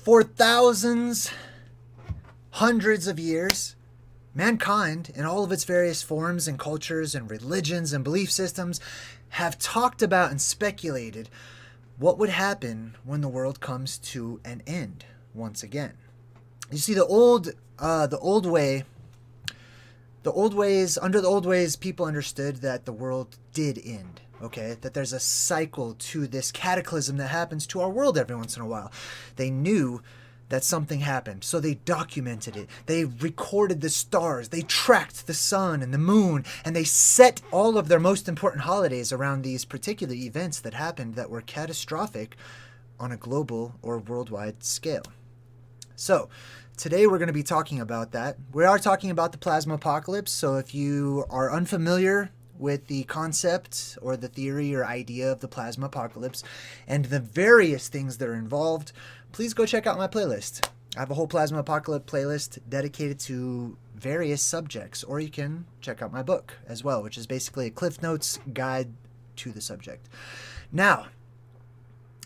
For thousands, hundreds of years, mankind, in all of its various forms and cultures and religions and belief systems, have talked about and speculated what would happen when the world comes to an end once again. You see, under the old ways, people understood that the world did end. Okay, that there's a cycle to this cataclysm that happens to our world every once in a while. They knew that something happened, so they documented it. They recorded the stars, they tracked the sun and the moon, and they set all of their most important holidays around these particular events that happened that were catastrophic on a global or worldwide scale. So, today we're going to be talking about that. We are talking about the plasma apocalypse, so if you are unfamiliar with the concept or the theory or idea of the plasma apocalypse and the various things that are involved, please go check out my playlist. I have a whole plasma apocalypse playlist dedicated to various subjects, or you can check out my book as well, which is basically a Cliff Notes guide to the subject. Now,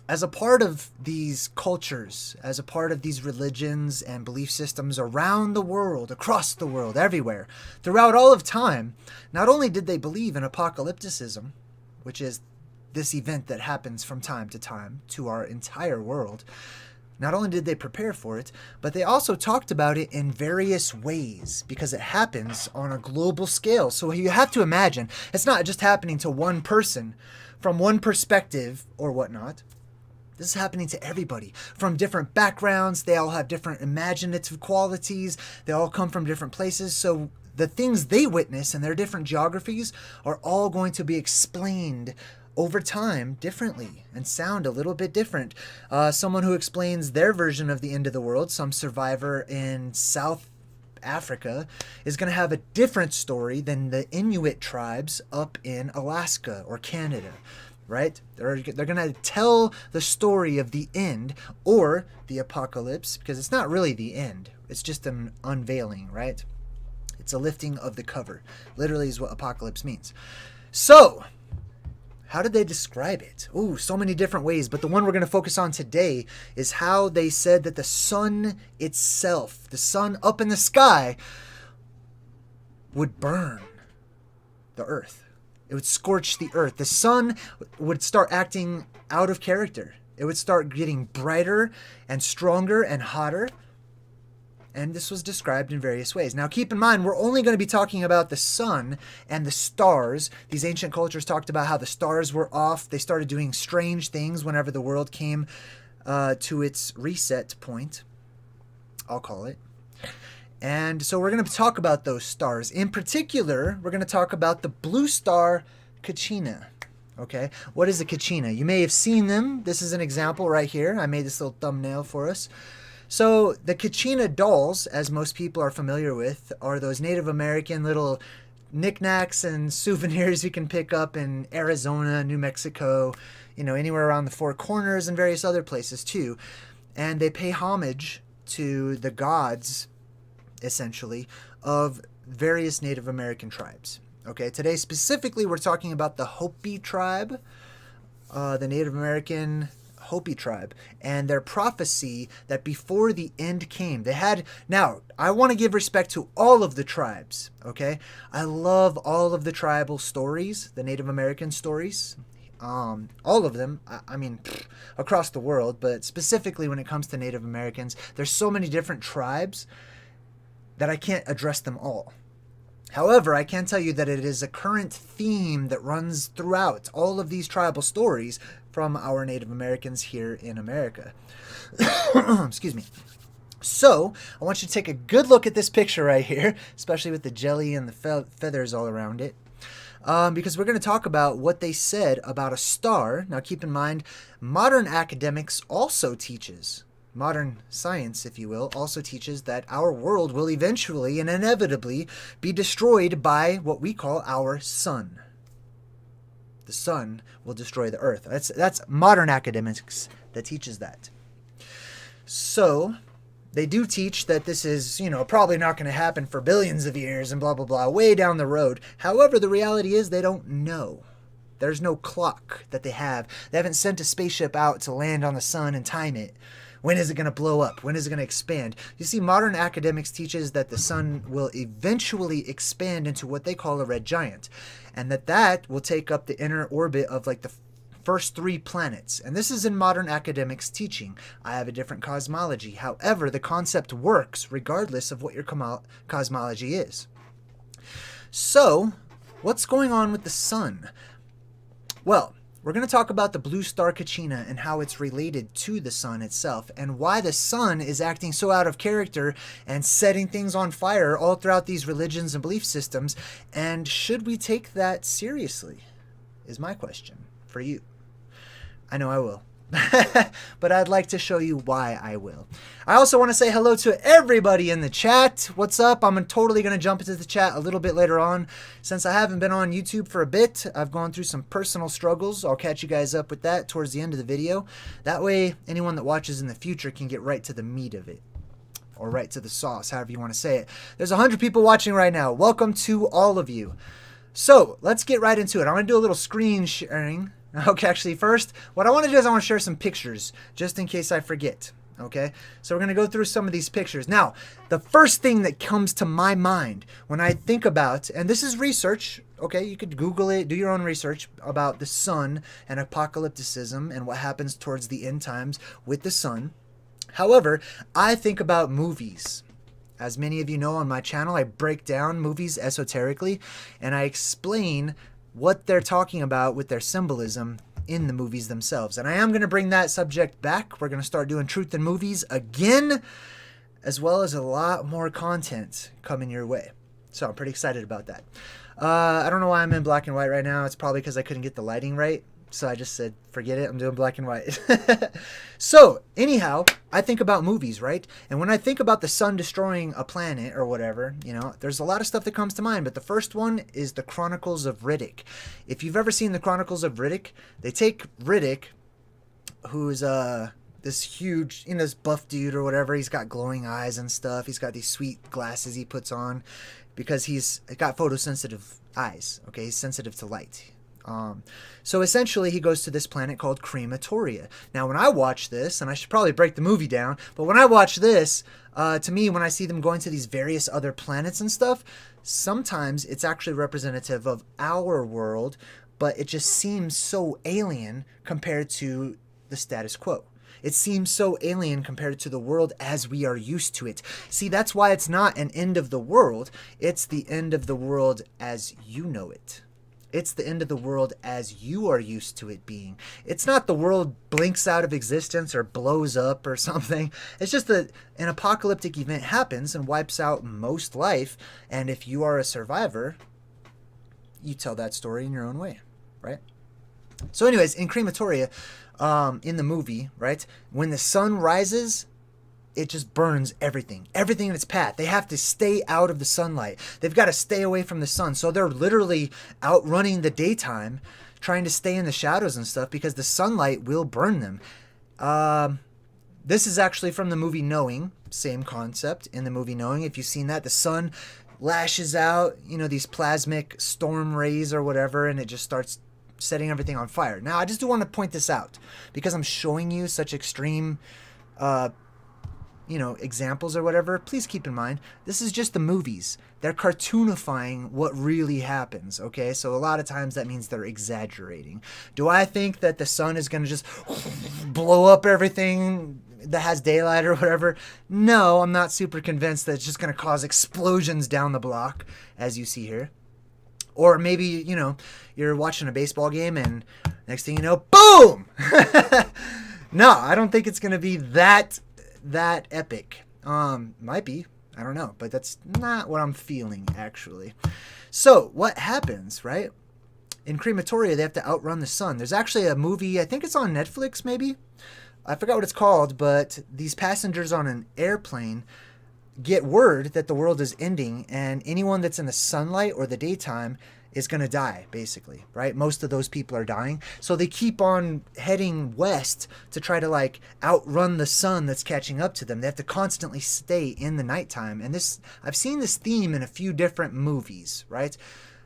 as a part of these cultures, as a part of these religions and belief systems around the world, across the world, everywhere, throughout all of time, not only did they believe in apocalypticism, which is this event that happens from time to time to our entire world, not only did they prepare for it, but they also talked about it in various ways because it happens on a global scale. So you have to imagine, it's not just happening to one person from one perspective or whatnot. This is happening to everybody from different backgrounds. They all have different imaginative qualities. They all come from different places. So the things they witness in their different geographies are all going to be explained over time differently and sound a little bit different. Someone who explains their version of the end of the world, some survivor in South Africa, is going to have a different story than the Inuit tribes up in Alaska or Canada. Right? They're going to tell the story of the end or the apocalypse, because it's not really the end. It's just an unveiling, right? It's a lifting of the cover. Literally is what apocalypse means. So, how did they describe it? Ooh, so many different ways, but the one we're going to focus on today is how they said that the sun itself, the sun up in the sky, would burn the earth. It would scorch the earth. The sun would start acting out of character. It would start getting brighter and stronger and hotter. And this was described in various ways. Now keep in mind, we're only going to be talking about the sun and the stars. These ancient cultures talked about how the stars were off. They started doing strange things whenever the world came to its reset point, I'll call it. And so we're going to talk about those stars. In particular, we're going to talk about the blue star Kachina. Okay, what is a Kachina? You may have seen them. This is an example right here. I made this little thumbnail for us. So the Kachina dolls, as most people are familiar with, are those Native American little knickknacks and souvenirs you can pick up in Arizona, New Mexico, anywhere around the Four Corners and various other places too. And they pay homage to the gods, essentially, of various Native American tribes. Okay, today specifically we're talking about the Hopi tribe, the Native American Hopi tribe, and their prophecy that before the end came, now, I want to give respect to all of the tribes, okay? I love all of the tribal stories, the Native American stories, all of them, across the world, but specifically when it comes to Native Americans, there's so many different tribes that I can't address them all. However, I can tell you that it is a current theme that runs throughout all of these tribal stories from our Native Americans here in America. Excuse me. So, I want you to take a good look at this picture right here, especially with the jelly and the feathers all around it, because we're going to talk about what they said about a star. Now, keep in mind, modern academics also teaches, modern science, if you will, also teaches that our world will eventually and inevitably be destroyed by what we call our sun. The sun will destroy the earth. That's modern academics that teaches that. So, they do teach that this is, probably not going to happen for billions of years and blah, blah, blah, way down the road. However, the reality is they don't know. There's no clock that they have. They haven't sent a spaceship out to land on the sun and time it. When is it going to blow up? When is it going to expand? You see, modern academics teaches that the sun will eventually expand into what they call a red giant, and that will take up the inner orbit of like the first 3 planets. And this is in modern academics teaching. I have a different cosmology. However, the concept works regardless of what your cosmology is. So, what's going on with the sun? Well, we're going to talk about the blue star Kachina and how it's related to the sun itself, and why the sun is acting so out of character and setting things on fire all throughout these religions and belief systems. And should we take that seriously, is my question for you. I know I will. But I'd like to show you why I will. I also want to say hello to everybody in the chat. What's up? I'm totally going to jump into the chat a little bit later on. Since I haven't been on YouTube for a bit, I've gone through some personal struggles. I'll catch you guys up with that towards the end of the video. That way, anyone that watches in the future can get right to the meat of it. Or right to the sauce, however you want to say it. There's 100 people watching right now. Welcome to all of you. So, let's get right into it. I'm going to do a little screen sharing. Okay, actually, first, what I want to do is I want to share some pictures, just in case I forget, okay? So we're going to go through some of these pictures. Now, the first thing that comes to my mind when I think about, and this is research, okay? You could Google it, do your own research about the sun and apocalypticism and what happens towards the end times with the sun. However, I think about movies. As many of you know on my channel, I break down movies esoterically, and I explain what they're talking about with their symbolism in the movies themselves. And I am going to bring that subject back. We're going to start doing truth in movies again, as well as a lot more content coming your way. So I'm pretty excited about that. I don't know why I'm in black and white right now. It's probably because I couldn't get the lighting right. So I just said, forget it, I'm doing black and white. So, anyhow, I think about movies, right? And when I think about the sun destroying a planet or whatever, you know, there's a lot of stuff that comes to mind. But the first one is the Chronicles of Riddick. If you've ever seen the Chronicles of Riddick, they take Riddick, who's this huge, you know, this buff dude or whatever. He's got glowing eyes and stuff. He's got these sweet glasses he puts on because he's got photosensitive eyes, okay? He's sensitive to light. So essentially he goes to this planet called Crematoria. Now when I watch this, and I should probably break the movie down, but when I watch this, to me, when I see them going to these various other planets and stuff, sometimes it's actually representative of our world, but it just seems so alien compared to the status quo. It seems so alien compared to the world as we are used to it. See, that's why it's not an end of the world. It's the end of the world as you know it. It's the end of the world as you are used to it being. It's not the world blinks out of existence or blows up or something. It's just that an apocalyptic event happens and wipes out most life. And if you are a survivor, you tell that story in your own way, right? So anyways, in Crematoria, in the movie, right, when the sun rises, it just burns everything in its path. They have to stay out of the sunlight. They've got to stay away from the sun. So they're literally outrunning the daytime, trying to stay in the shadows and stuff because the sunlight will burn them. This is actually from the movie Knowing. Same concept in the movie Knowing. If you've seen that, the sun lashes out, you know, these plasmic storm rays or whatever, and it just starts setting everything on fire. Now, I just do want to point this out because I'm showing you such extreme you know, examples or whatever. Please keep in mind, this is just the movies. They're cartoonifying what really happens, okay? So a lot of times that means they're exaggerating. Do I think that the sun is going to just blow up everything that has daylight or whatever? No, I'm not super convinced that it's just going to cause explosions down the block, as you see here. Or maybe, you know, you're watching a baseball game and next thing you know, boom! No, I don't think it's going to be that epic. Might be, I don't know, but that's not what I'm feeling actually. So what happens, right? In Crematoria, they have to outrun the sun. There's actually a movie, I think it's on Netflix maybe. I forgot what it's called, but these passengers on an airplane get word that the world is ending and anyone that's in the sunlight or the daytime is going to die, basically, right? Most of those people are dying. So they keep on heading west to try to like outrun the sun that's catching up to them. They have to constantly stay in the nighttime. And this, I've seen this theme in a few different movies, right?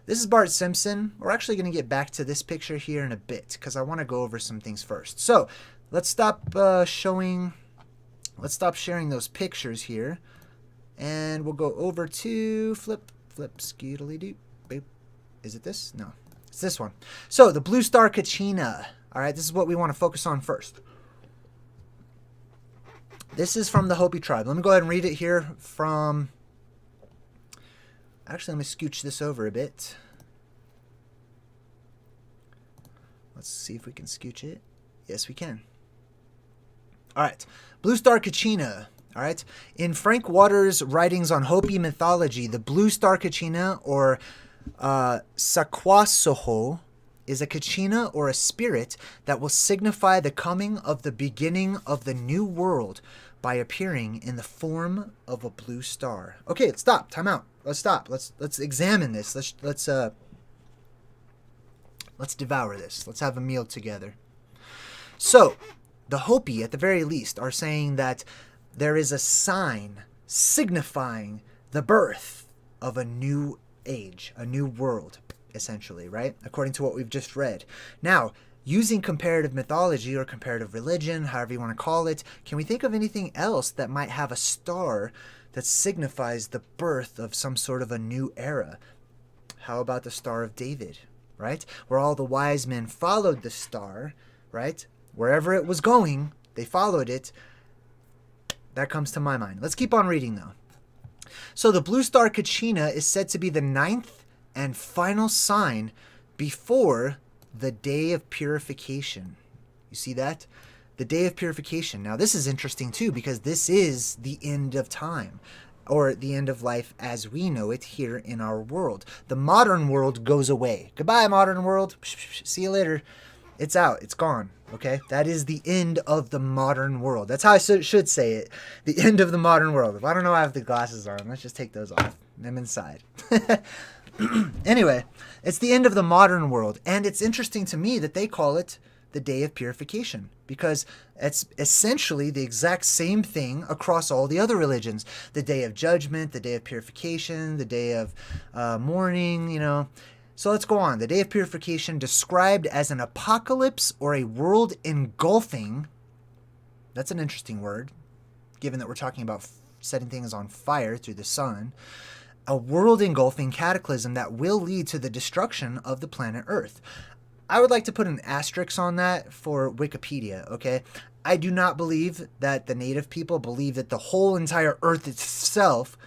This is Bart Simpson. We're actually going to get back to this picture here in a bit because I want to go over some things first. So let's stop showing let's stop sharing those pictures here. And we'll go over to flip, skeetily-doop, boop. Is it this? No, it's this one. So the blue star Kachina. All right, this is what we want to focus on first. This is from the Hopi tribe. Let me go ahead and read it here from... Actually, let me scooch this over a bit. Let's see if we can scooch it. Yes, we can. All right. Blue star Kachina. All right. In Frank Waters' writings on Hopi mythology, the blue star Kachina, or Sakwasoho, is a Kachina or a spirit that will signify the coming of the beginning of the new world by appearing in the form of a blue star. Okay, let's stop. Time out. Let's stop. Let's examine this. Let's devour this. Let's have a meal together. So, the Hopi, at the very least, are saying that there is a sign signifying the birth of a new age, a new world, essentially, right? According to what we've just read. Now, using comparative mythology or comparative religion, however you want to call it, can we think of anything else that might have a star that signifies the birth of some sort of a new era? How about the Star of David, right? Where all the wise men followed the star, right? Wherever it was going, they followed it. That comes to my mind. Let's keep on reading, though. So the blue star Kachina is said to be the 9th and final sign before the day of purification. You see that? The day of purification. Now, this is interesting, too, because this is the end of time, or the end of life as we know it here in our world. The modern world goes away. Goodbye, modern world. See you later. It's out. It's gone. Okay? That is the end of the modern world. That's how I should say it. The end of the modern world. If I don't know I have the glasses on, let's just take those off. I'm inside. Anyway, it's the end of the modern world. And it's interesting to me that they call it the day of purification, because it's essentially the exact same thing across all the other religions. The day of judgment, the day of purification, the day of mourning, you know. So let's go on. The day of purification, described as an apocalypse or a world engulfing. That's an interesting word, given that we're talking about setting things on fire through the sun. A world engulfing cataclysm that will lead to the destruction of the planet Earth. I would like to put an asterisk on that for Wikipedia, okay? I do not believe that the native people believe that the whole entire Earth itself...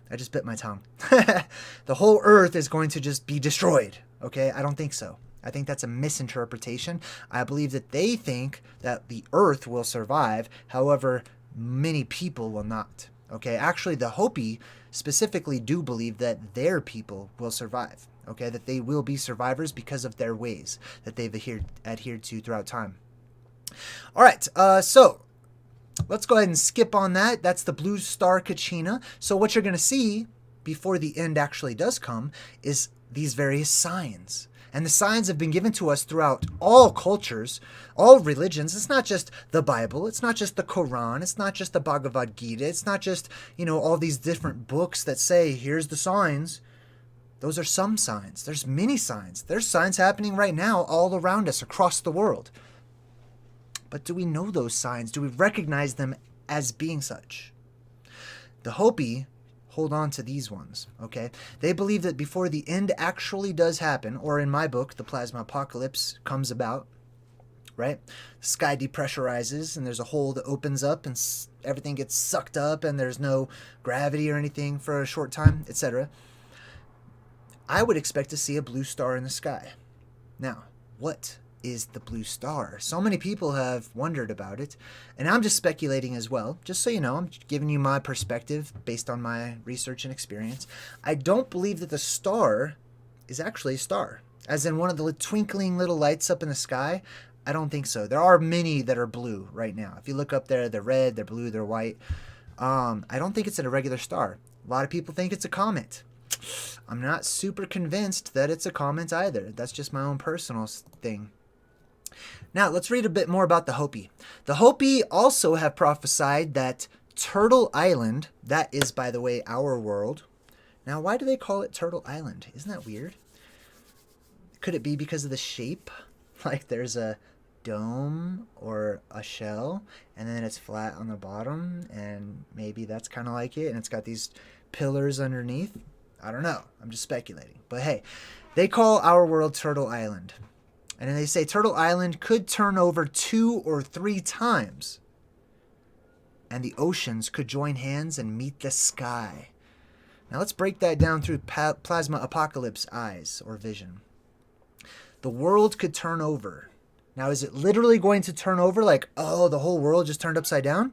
I just bit my tongue. The whole Earth is going to just be destroyed, okay? I don't think so. I think that's a misinterpretation. I believe that they think that the Earth will survive. However, many people will not, okay? Actually, the Hopi specifically do believe that their people will survive, okay? That they will be survivors because of their ways that they've adhered to throughout time. All right, so... let's go ahead and skip on that. That's the blue star Kachina. So what you're going to see before the end actually does come is these various signs. And the signs have been given to us throughout all cultures, all religions. It's not just the Bible. It's not just the Quran. It's not just the Bhagavad Gita. It's not just, all these different books that say, here's the signs. Those are some signs. There's many signs. There's signs happening right now all around us across the world. But do we know those signs? Do we recognize them as being such? The Hopi hold on to these ones, okay? They believe that before the end actually does happen, or in my book, the plasma apocalypse comes about, right? The sky depressurizes and there's a hole that opens up and everything gets sucked up and there's no gravity or anything for a short time, etc. I would expect to see a blue star in the sky. Now, what is the blue star? So many people have wondered about it, and I'm just speculating as well. Just so you know, I'm giving you my perspective based on my research and experience. I don't believe that the star is actually a star, as in one of the twinkling little lights up in the sky. I don't think so. There are many that are blue right now. If you look up there, they're red, they're blue, they're white. I don't think it's a regular star. A lot of people think it's a comet. I'm not super convinced that it's a comet either. That's just my own personal thing. Now, let's read a bit more about the Hopi. The Hopi also have prophesied that Turtle Island, that is, by the way, our world. Now, why do they call it Turtle Island? Isn't that weird? Could it be because of the shape? Like there's a dome or a shell, and then it's flat on the bottom, and maybe that's kind of like it, and it's got these pillars underneath. I don't know. I'm just speculating. But hey, they call our world Turtle Island. And then they say Turtle Island could turn over 2 or 3 times. And the oceans could join hands and meet the sky. Now let's break that down through plasma apocalypse eyes or vision. The world could turn over. Now, is it literally going to turn over like, oh, the whole world just turned upside down?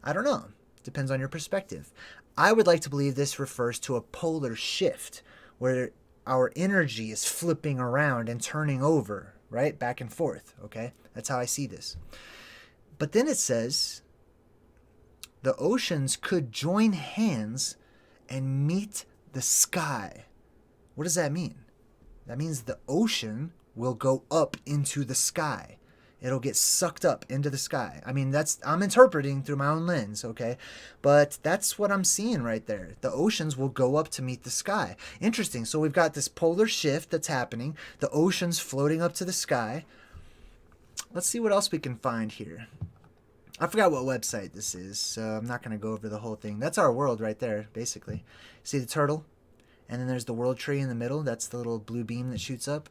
I don't know. Depends on your perspective. I would like to believe this refers to a polar shift where our energy is flipping around and turning over, right? Back and forth, okay? That's how I see this. But then it says the oceans could join hands and meet the sky. What does that mean? That means the ocean will go up into the sky. It'll get sucked up into the sky. I mean, I'm interpreting through my own lens, okay? But that's what I'm seeing right there. The oceans will go up to meet the sky. Interesting. So we've got this polar shift that's happening. The oceans floating up to the sky. Let's see what else we can find here. I forgot what website this is, so I'm not going to go over the whole thing. That's our world right there, basically. See the turtle? And then there's the world tree in the middle. That's the little blue beam that shoots up.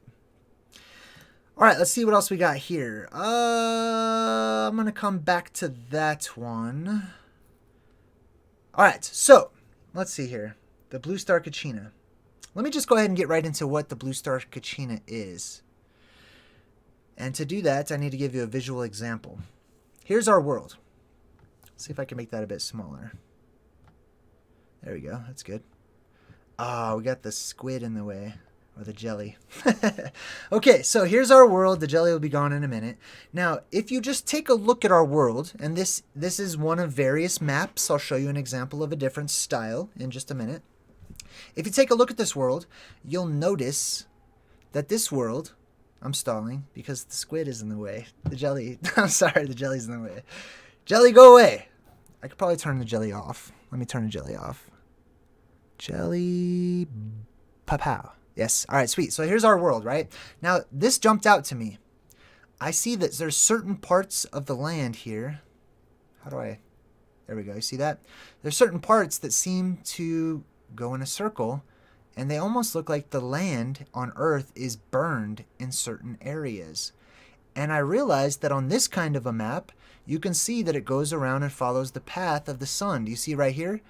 All right, let's see what else we got here. I'm going to come back to that one. All right, so let's see here. The blue star Kachina. Let me just go ahead and get right into what the blue star Kachina is. And to do that, I need to give you a visual example. Here's our world. Let's see if I can make that a bit smaller. There we go. That's good. Ah, we got the squid in the way. Or the jelly. Okay, so here's our world. The jelly will be gone in a minute. Now, if you just take a look at our world, and this is one of various maps. I'll show you an example of a different style in just a minute. If you take a look at this world, you'll notice that this world... I'm stalling because the squid is in the way. The jelly... I'm sorry, the jelly's in the way. Jelly, go away! I could probably turn the jelly off. Let me turn the jelly off. Jelly... Pa-pow. Yes. All right, sweet. So here's our world, right? Now, this jumped out to me. I see that there's certain parts of the land here. How do I... There we go. You see that? There's certain parts that seem to go in a circle, and they almost look like the land on Earth is burned in certain areas. And I realized that on this kind of a map, you can see that it goes around and follows the path of the sun. Do you see right here?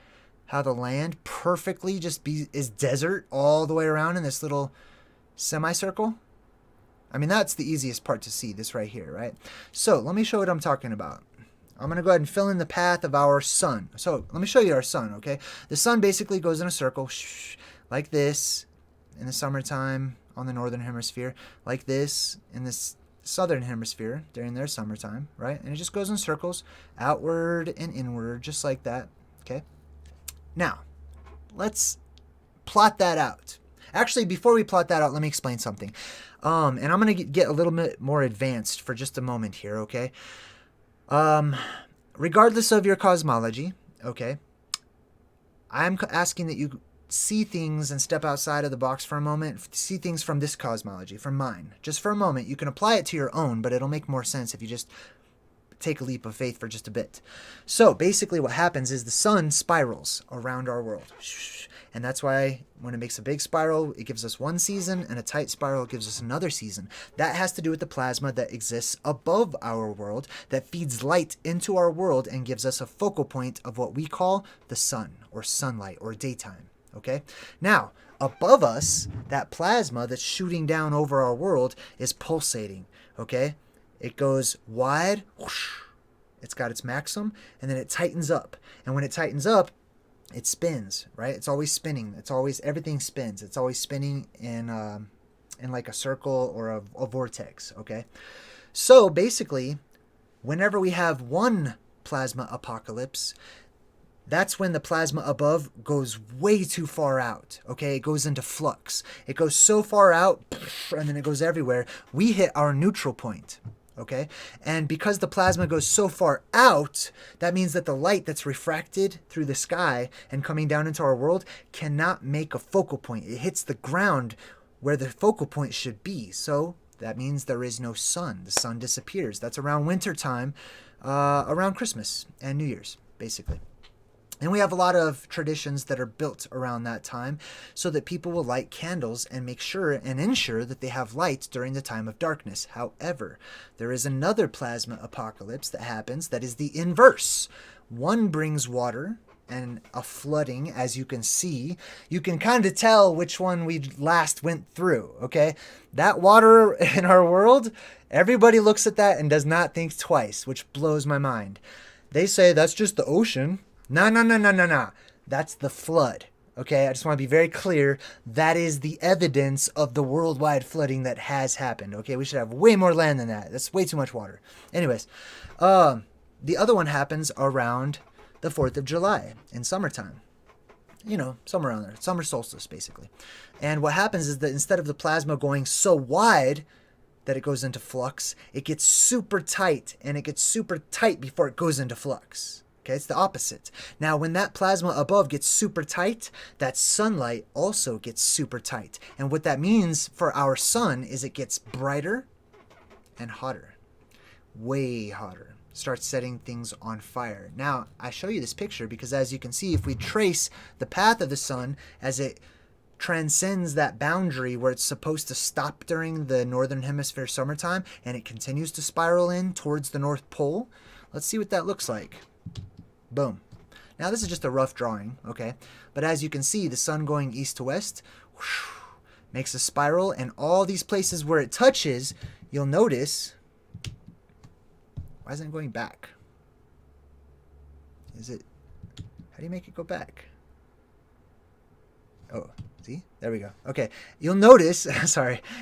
How the land perfectly is desert all the way around in this little semicircle. I mean, that's the easiest part to see, this right here, right? So let me show what I'm talking about. I'm going to go ahead and fill in the path of our sun. So let me show you our sun, okay? The sun basically goes in a circle like this in the summertime on the northern hemisphere, like this in this southern hemisphere during their summertime, right? And it just goes in circles outward and inward, just like that, okay? Now, let's plot that out. Actually, before we plot that out, let me explain something. And I'm going to get a little bit more advanced for just a moment here, okay? Regardless of your cosmology, okay, I'm asking that you see things and step outside of the box for a moment. See things from this cosmology, from mine. Just for a moment. You can apply it to your own, but it'll make more sense if you just take a leap of faith for just a bit. So basically what happens is the sun spirals around our world. And that's why when it makes a big spiral, it gives us one season, and a tight spiral gives us another season. That has to do with the plasma that exists above our world that feeds light into our world and gives us a focal point of what we call the sun or sunlight or daytime. Okay? Now, above us, that plasma that's shooting down over our world is pulsating. Okay? It goes wide, whoosh, it's got its maximum, and then it tightens up. And when it tightens up, it spins, right? It's always spinning. Everything spins. It's always spinning in like a circle or a vortex, okay? So basically, whenever we have one plasma apocalypse, that's when the plasma above goes way too far out, okay? It goes into flux. It goes so far out, and then it goes everywhere. We hit our neutral point. Okay, and because the plasma goes so far out, that means that the light that's refracted through the sky and coming down into our world cannot make a focal point. It hits the ground where the focal point should be. So That means there is no sun. The sun disappears. That's around winter time, around Christmas and New Year's, basically. And we have a lot of traditions that are built around that time so that people will light candles and make sure and ensure that they have light during the time of darkness. However, there is another plasma apocalypse that happens that is the inverse. One brings water and a flooding, as you can see. You can kind of tell which one we last went through, okay? That water in our world, everybody looks at that and does not think twice, which blows my mind. They say that's just the ocean. No. That's the flood. Okay, I just want to be very clear. That is the evidence of the worldwide flooding that has happened. Okay, we should have way more land than that. That's way too much water. Anyways, the other one happens around the 4th of July in summertime. You know, somewhere around there. Summer solstice, basically. And what happens is that instead of the plasma going so wide that it goes into flux, it gets super tight, and it gets super tight before it goes into flux. Okay, it's the opposite. Now, when that plasma above gets super tight, that sunlight also gets super tight. And what that means for our sun is it gets brighter and hotter. Way hotter. Starts setting things on fire. Now, I show you this picture because, as you can see, if we trace the path of the sun as it transcends that boundary where it's supposed to stop during the northern hemisphere summertime and it continues to spiral in towards the North Pole, let's see what that looks like. Boom. Now this is just a rough drawing, okay? But as you can see, the sun going east to west whoosh, makes a spiral, and all these places where it touches, you'll notice, why isn't it going back? How do you make it go back? Oh, see? There we go. Okay. You'll notice,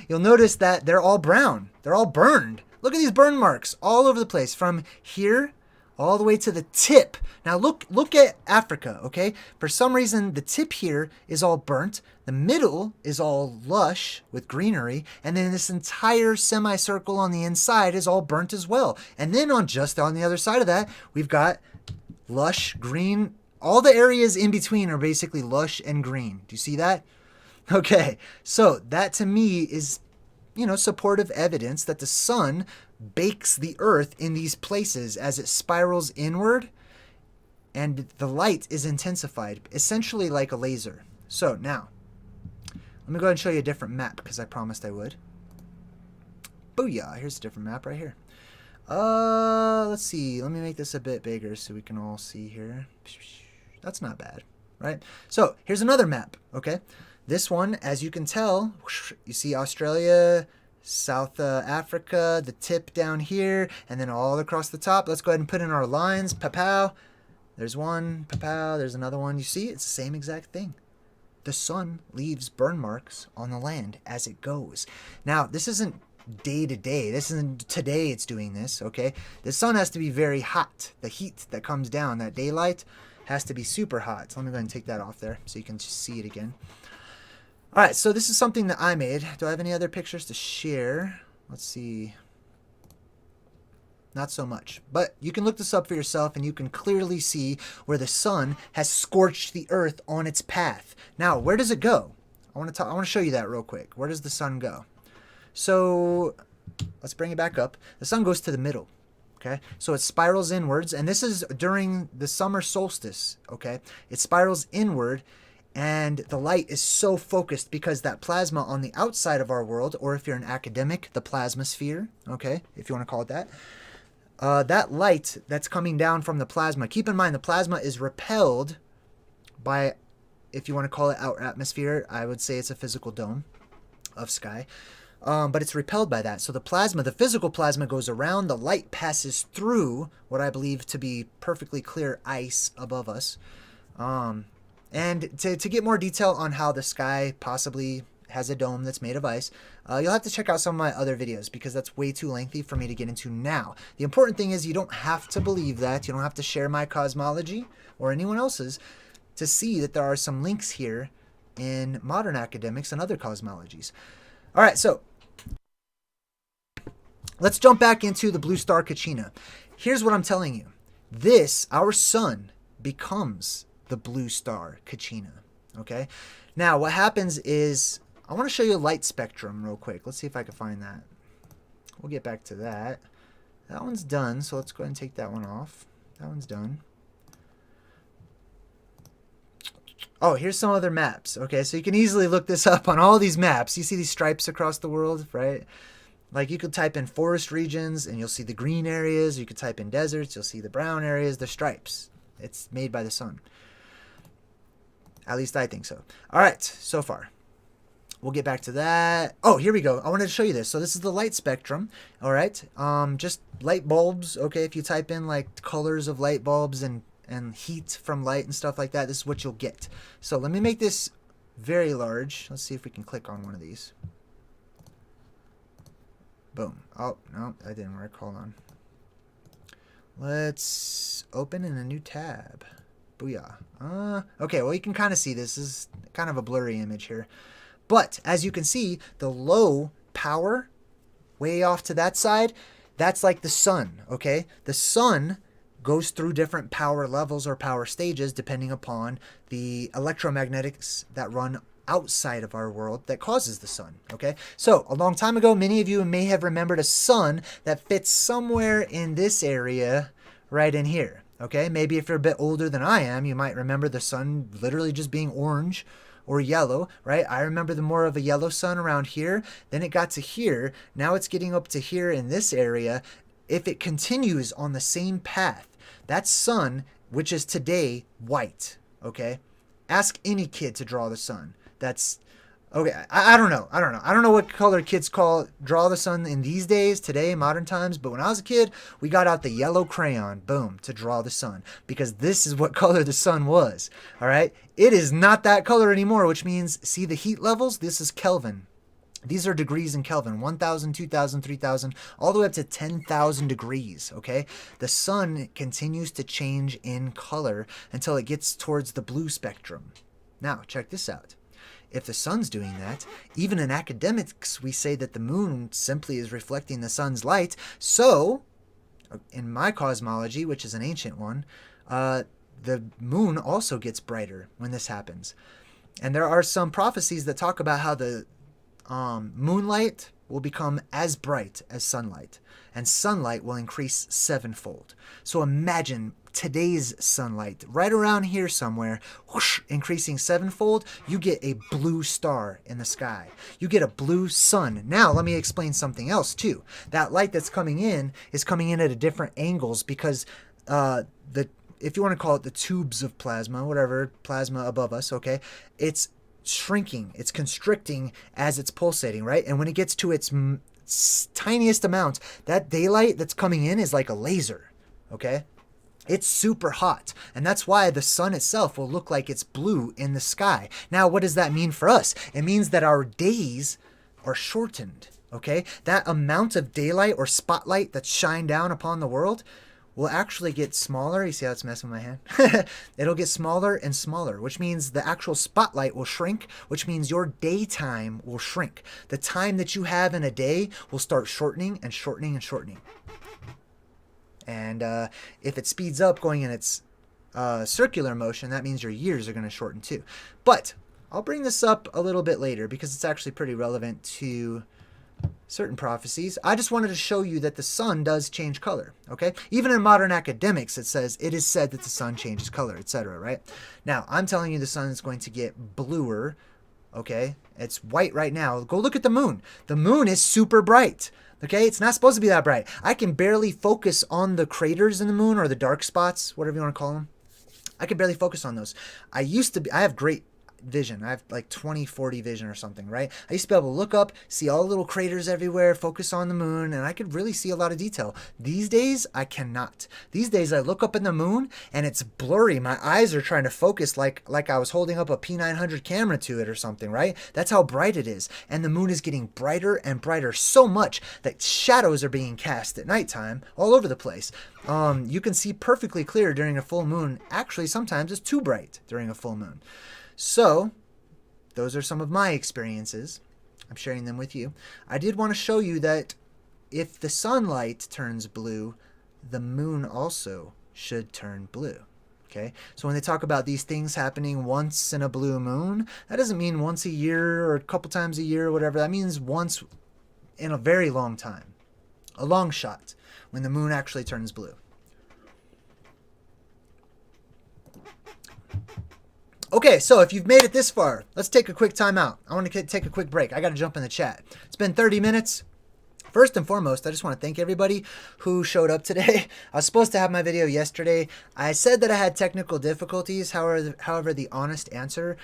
you'll notice that they're all brown. They're all burned. Look at these burn marks all over the place from here all the way to the tip. Now look at Africa, okay? For some reason, the tip here is all burnt. The middle is all lush with greenery. And then this entire semicircle on the inside is all burnt as well. And then just on the other side of that, we've got lush, green. All the areas in between are basically lush and green. Do you see that? Okay, so that to me is, supportive evidence that the sun bakes the earth in these places as it spirals inward, and the light is intensified, essentially like a laser. So now, let me go ahead and show you a different map because I promised I would. Booyah, here's a different map right here. Let's see, let me make this a bit bigger so we can all see here. That's not bad, right? So here's another map, okay? This one, as you can tell, you see Australia, South Africa, the tip down here, and then all across the top. Let's go ahead and put in our lines. Pow. There's one. Pow. There's another one. You see, it's the same exact thing. The sun leaves burn marks on the land as it goes. Now, this isn't day to day. This isn't today it's doing this, okay? The sun has to be very hot. The heat that comes down, that daylight, has to be super hot. So let me go ahead and take that off there so you can just see it again. All right, so this is something that I made. Do I have any other pictures to share? Let's see. Not so much. But you can look this up for yourself, and you can clearly see where the sun has scorched the earth on its path. Now, where does it go? I want to show you that real quick. Where does the sun go? So let's bring it back up. The sun goes to the middle. Okay, so it spirals inwards, and this is during the summer solstice. Okay, it spirals inward. And the light is so focused because that plasma on the outside of our world, or if you're an academic, the plasma sphere, okay, if you want to call it that, that light that's coming down from the plasma, keep in mind the plasma is repelled by, if you want to call it our atmosphere, I would say it's a physical dome of sky, but it's repelled by that. So the plasma, the physical plasma goes around, the light passes through what I believe to be perfectly clear ice above us. And to get more detail on how the sky possibly has a dome that's made of ice, you'll have to check out some of my other videos because that's way too lengthy for me to get into now. The important thing is you don't have to believe that. You don't have to share my cosmology or anyone else's to see that there are some links here in modern academics and other cosmologies. All right, so let's jump back into the blue star Kachina. Here's what I'm telling you. Our sun, becomes the blue star Kachina. Okay, now what happens is I want to show you a light spectrum real quick. Let's see if I can find that. we'll get back to that. That one's done, so let's go ahead and take that one off. That one's done. Oh, here's some other maps. Okay, so you can easily look this up on all these maps. You see these stripes across the world, right? Like you could type in forest regions and you'll see the green areas. You could type in deserts, you'll see the brown areas, the stripes. It's made by the sun. At least I think so. All right, so far. We'll get back to that. Oh, here we go. I wanted to show you this. So this is the light spectrum. All right, just light bulbs. Okay, if you type in like colors of light bulbs and heat from light and stuff like that, this is what you'll get. So let me make this very large. Let's see if we can click on one of these. Boom. Oh, no, that didn't work. Hold on. Let's open in a new tab. Booyah. Okay, well, you can kind of see this is kind of a blurry image here. But as you can see, the low power way off to that side, that's like the sun, okay? The sun goes through different power levels or power stages depending upon the electromagnetics that run outside of our world that causes the sun, okay? So a long time ago, many of you may have remembered a sun that fits somewhere in this area right in here, okay? Maybe if you're a bit older than I am, you might remember the sun literally just being orange or yellow, right? I remember the more of a yellow sun around here. Then it got to here. Now it's getting up to here in this area. If it continues on the same path, that sun, which is today white, okay? Ask any kid to draw the sun. That's okay. I don't know. I don't know what color kids draw the sun in these days, today, modern times. But when I was a kid, we got out the yellow crayon, boom, to draw the sun, because this is what color the sun was. All right. It is not that color anymore, which means, see the heat levels? This is Kelvin. These are degrees in Kelvin, 1,000, 2,000, 3,000, all the way up to 10,000 degrees, okay? The sun continues to change in color until it gets towards the blue spectrum. Now, check this out. If the sun's doing that, even in academics, we say that the moon simply is reflecting the sun's light. So, in my cosmology, which is an ancient one, the moon also gets brighter when this happens. And there are some prophecies that talk about how the moonlight will become as bright as sunlight, and sunlight will increase sevenfold. So imagine today's sunlight right around here somewhere, whoosh, increasing sevenfold. You get a blue star in the sky. You get a blue sun. Now let me explain something else too. That light that's coming in is coming in at different angles because if you want to call it the tubes of plasma, whatever, plasma above us, okay, it's shrinking, it's constricting as it's pulsating, right? And when it gets to its tiniest amount, that daylight that's coming in is like a laser, okay? It's super hot, and that's why the sun itself will look like it's blue in the sky. Now, what does that mean for us? It means that our days are shortened, okay? That amount of daylight or spotlight that's shined down upon the world will actually get smaller. You see how it's messing with my hand? It'll get smaller and smaller, which means the actual spotlight will shrink, which means your daytime will shrink. The time that you have in a day will start shortening and shortening and shortening. And if it speeds up going in its circular motion, that means your years are going to shorten too. But I'll bring this up a little bit later because it's actually pretty relevant to certain prophecies. I just wanted to show you that the sun does change color, okay? Even in modern academics, it is said that the sun changes color, etc., right? Now, I'm telling you the sun is going to get bluer, okay? It's white right now. Go look at the moon. The moon is super bright, okay? It's not supposed to be that bright. I can barely focus on the craters in the moon or the dark spots, whatever you want to call them. I can barely focus on those. I have great vision. I have like 20/40 vision or something, right? I used to be able to look up, see all the little craters everywhere, focus on the moon, and I could really see a lot of detail. These days, I cannot. These days, I look up in the moon and it's blurry. My eyes are trying to focus like I was holding up a P900 camera to it or something, right? That's how bright it is. And the moon is getting brighter and brighter so much that shadows are being cast at nighttime all over the place. You can see perfectly clear during a full moon. Actually, sometimes it's too bright during a full moon. So, those are some of my experiences. I'm sharing them with you. I did want to show you that if the sunlight turns blue, the moon also should turn blue. Okay? So when they talk about these things happening once in a blue moon, that doesn't mean once a year or a couple times a year or whatever. That means once in a very long time. A long shot when the moon actually turns blue. Okay, so if you've made it this far, let's take a quick time out. I want to take a quick break. I got to jump in the chat. It's been 30 minutes. First and foremost, I just want to thank everybody who showed up today. I was supposed to have my video yesterday. I said that I had technical difficulties. However, the honest answer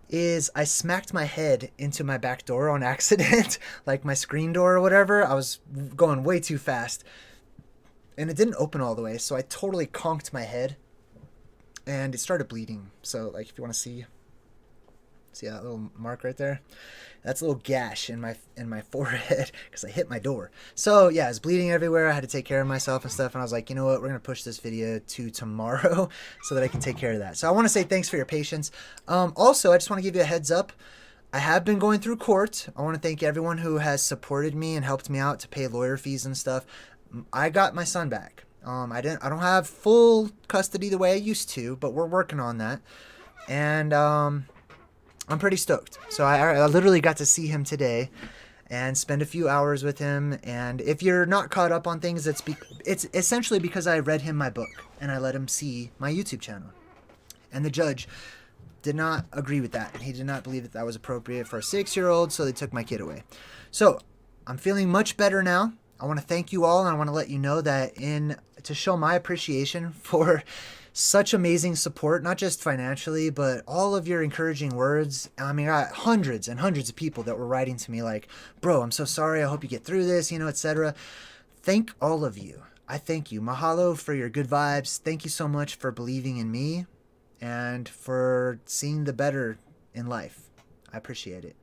is I smacked my head into my back door on accident, like my screen door or whatever. I was going way too fast, and it didn't open all the way, so I totally conked my head. And it started bleeding. So, like, if you want to see that little mark right there? That's a little gash in my forehead because I hit my door. So, yeah, it's bleeding everywhere. I had to take care of myself and stuff. And I was like, you know what? We're going to push this video to tomorrow so that I can take care of that. So I want to say thanks for your patience. Also, I just want to give you a heads up. I have been going through court. I want to thank everyone who has supported me and helped me out to pay lawyer fees and stuff. I got my son back. I don't have full custody the way I used to, but we're working on that. And I'm pretty stoked. So I literally got to see him today and spend a few hours with him. And if you're not caught up on things, it's essentially because I read him my book and I let him see my YouTube channel. And the judge did not agree with that. He did not believe that was appropriate for a 6-year-old, so they took my kid away. So I'm feeling much better now. I want to thank you all, and I want to let you know that to show my appreciation for such amazing support, not just financially, but all of your encouraging words. I mean, I got hundreds and hundreds of people that were writing to me like, bro, I'm so sorry. I hope you get through this, etc. Thank all of you. I thank you. Mahalo for your good vibes. Thank you so much for believing in me and for seeing the better in life. I appreciate it.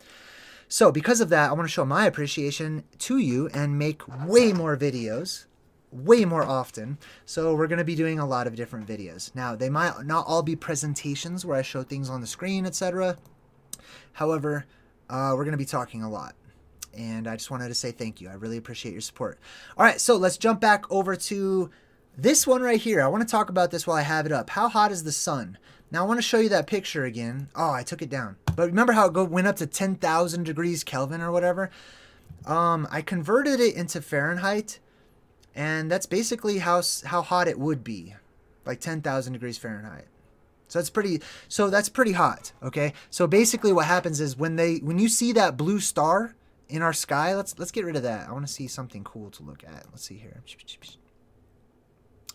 So because of that, I want to show my appreciation to you and make way more videos, way more often. So we're going to be doing a lot of different videos. Now, they might not all be presentations where I show things on the screen, etc. However, we're going to be talking a lot. And I just wanted to say thank you. I really appreciate your support. All right, so let's jump back over to this one right here. I want to talk about this while I have it up. How hot is the sun? Now, I want to show you that picture again. Oh, I took it down. But remember how it went up to 10,000 degrees Kelvin or whatever? I converted it into Fahrenheit, and that's basically how hot it would be, like 10,000 degrees Fahrenheit. So that's pretty hot, okay? So basically what happens is when you see that blue star in our sky, let's get rid of that. I want to see something cool to look at. Let's see here.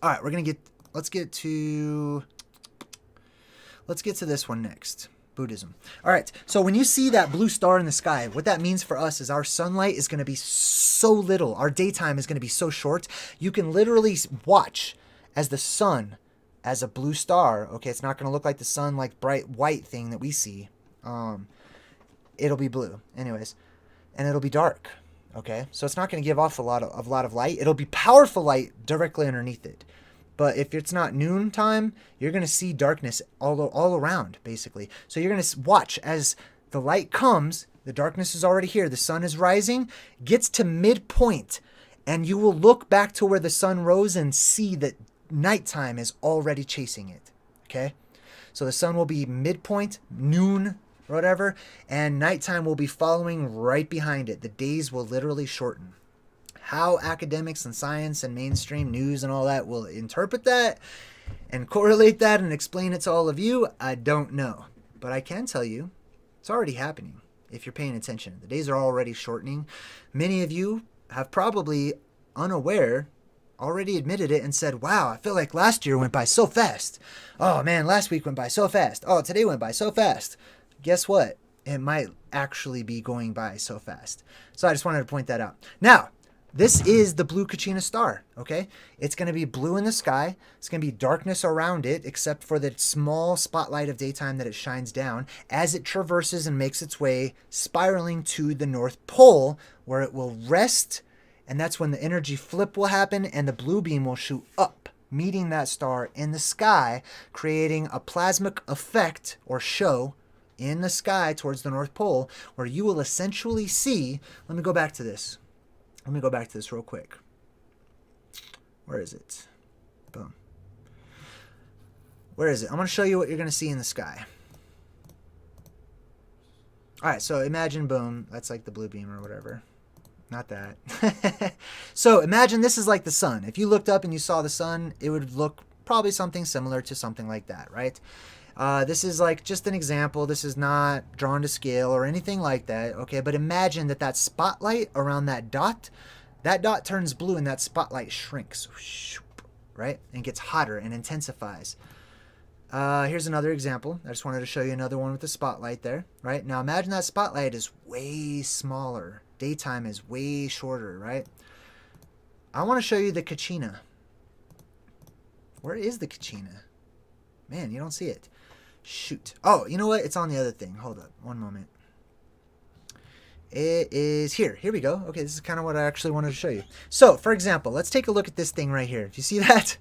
All right, let's get to this one next. Buddhism. All right, so when you see that blue star in the sky, what that means for us is our sunlight is going to be so little. Our daytime is going to be so short. You can literally watch as the sun as a blue star. Okay, it's not going to look like the sun, like bright white thing that we see. It'll be blue, anyways, and it'll be dark. Okay, so it's not going to give off a lot of light. It'll be powerful light directly underneath it. But if it's not noontime, you're going to see darkness all around, basically. So you're going to watch as the light comes, the darkness is already here, the sun is rising, gets to midpoint, and you will look back to where the sun rose and see that nighttime is already chasing it, okay? So the sun will be midpoint, noon, or whatever, and nighttime will be following right behind it. The days will literally shorten. How academics and science and mainstream news and all that will interpret that and correlate that and explain it to all of you, I don't know. But I can tell you, it's already happening if you're paying attention. The days are already shortening. Many of you have probably, unaware, already admitted it and said, wow, I feel like last year went by so fast. Oh man, last week went by so fast. Oh, today went by so fast. Guess what? It might actually be going by so fast. So I just wanted to point that out. Now, this is the blue Kachina star, okay? It's going to be blue in the sky. It's going to be darkness around it, except for the small spotlight of daytime that it shines down as it traverses and makes its way spiraling to the North Pole, where it will rest, and that's when the energy flip will happen and the blue beam will shoot up, meeting that star in the sky, creating a plasmic effect or show in the sky towards the North Pole, where you will essentially see, let me go back to this. Let me go back to this real quick. Where is it? Boom. Where is it? I'm going to show you what you're going to see in the sky. All right, so imagine, boom, that's like the blue beam or whatever. not that. So imagine this is like the sun. If you looked up and you saw the sun, it would look probably something similar to something like that, right? This is like just an example. This is not drawn to scale or anything like that, okay? But imagine that that spotlight around that dot turns blue and that spotlight shrinks, right? And gets hotter and intensifies. Here's another example. I just wanted to show you another one with the spotlight there, right? Now imagine that spotlight is way smaller. Daytime is way shorter, right? I want to show you the Kachina. Where is the Kachina? Man, you don't see it. Shoot. Oh, you know what? It's on the other thing. Hold up. One moment. It is here. Here we go. Okay, this is kind of what I actually wanted to show you. So, for example, let's take a look at this thing right here. Do you see that?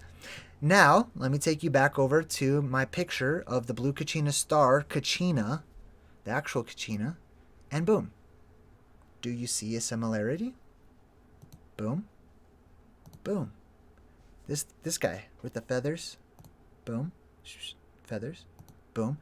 Now, let me take you back over to my picture of the blue Kachina star, Kachina, the actual Kachina, and boom. Do you see a similarity? Boom. Boom. This guy with the feathers. Boom. Feathers. Boom.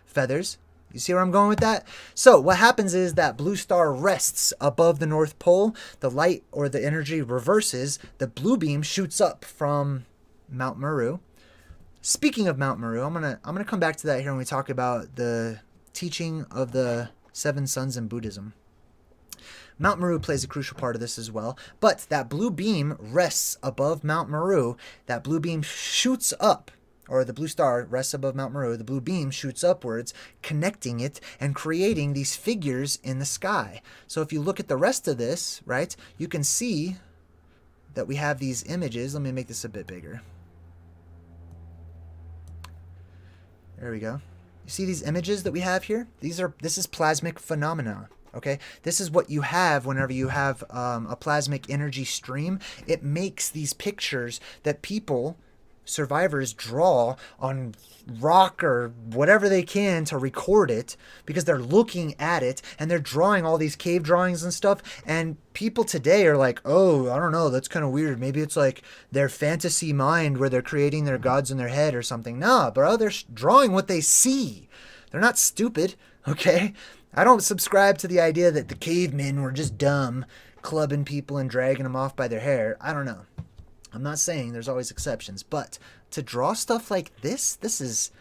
Feathers. You see where I'm going with that? So what happens is that blue star rests above the North Pole. The light or the energy reverses. The blue beam shoots up from Mount Meru. Speaking of Mount Meru, I'm gonna come back to that here when we talk about the teaching of the seven sons in Buddhism. Mount Meru plays a crucial part of this as well. But that blue beam rests above Mount Meru. That blue beam shoots up, or the blue star rests above Mount Meru. The blue beam shoots upwards, connecting it and creating these figures in the sky. So if you look at the rest of this, right, you can see that we have these images. Let me make this a bit bigger. There we go. You see these images that we have here? This is plasmic phenomena. Okay, this is what you have whenever you have a plasmic energy stream. It makes these pictures that people, survivors, draw on rock or whatever they can to record it, because they're looking at it and they're drawing all these cave drawings and stuff. And people today are like, oh, I don't know, that's kind of weird. Maybe it's like their fantasy mind where they're creating their gods in their head or something. Nah, bro, they're drawing what they see. They're not stupid, okay? I don't subscribe to the idea that the cavemen were just dumb, clubbing people and dragging them off by their hair. I don't know. I'm not saying there's always exceptions, but to draw stuff like this is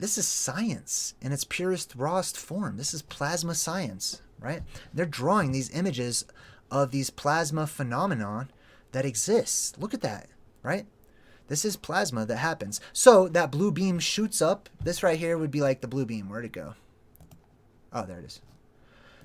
science in its purest, rawest form. This is plasma science, right? They're drawing these images of these plasma phenomenon that exists. Look at that, right? This is plasma that happens. So that blue beam shoots up. This right here would be like the blue beam. Where'd it go? Oh, there it is.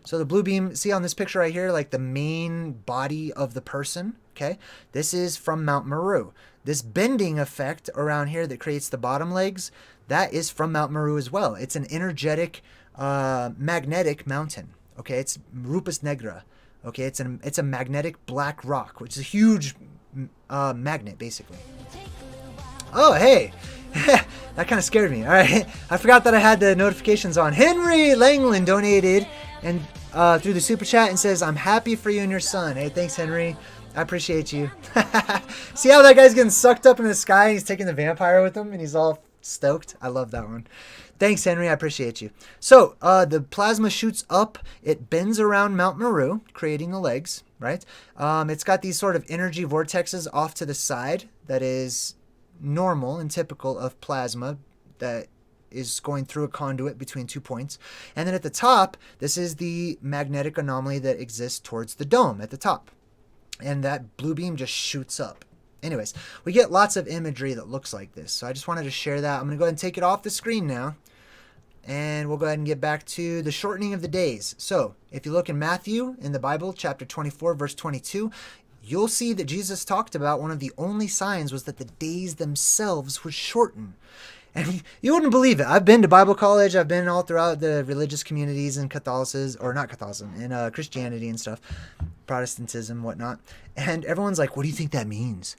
So the blue beam, see on this picture right here, like the main body of the person, okay? This is from Mount Meru. This bending effect around here that creates the bottom legs, that is from Mount Meru as well. It's an energetic, magnetic mountain, okay? It's Rupus Negra, okay? It's a magnetic black rock, which is a huge magnet, basically. Oh, hey! That kind of scared me. All right, I forgot that I had the notifications on. Henry Langland donated and through the super chat and says, "I'm happy for you and your son." Hey, thanks, Henry. I appreciate you. See how that guy's getting sucked up in the sky and he's taking the vampire with him and he's all stoked? I love that one. Thanks, Henry. I appreciate you. So the plasma shoots up. It bends around Mount Meru, creating the legs, right? It's got these sort of energy vortexes off to the side that is normal and typical of plasma that is going through a conduit between 2 points. And then at the top, this is the magnetic anomaly that exists towards the dome at the top. And that blue beam just shoots up. Anyways, we get lots of imagery that looks like this. So I just wanted to share that. I'm going to go ahead and take it off the screen now. And we'll go ahead and get back to the shortening of the days. So if you look in Matthew in the Bible, chapter 24, verse 22, you'll see that Jesus talked about one of the only signs was that the days themselves would shorten. And you wouldn't believe it. I've been to Bible college. I've been all throughout the religious communities in Catholicism, or not Catholicism, in Christianity and stuff, Protestantism, whatnot. And everyone's like, what do you think that means?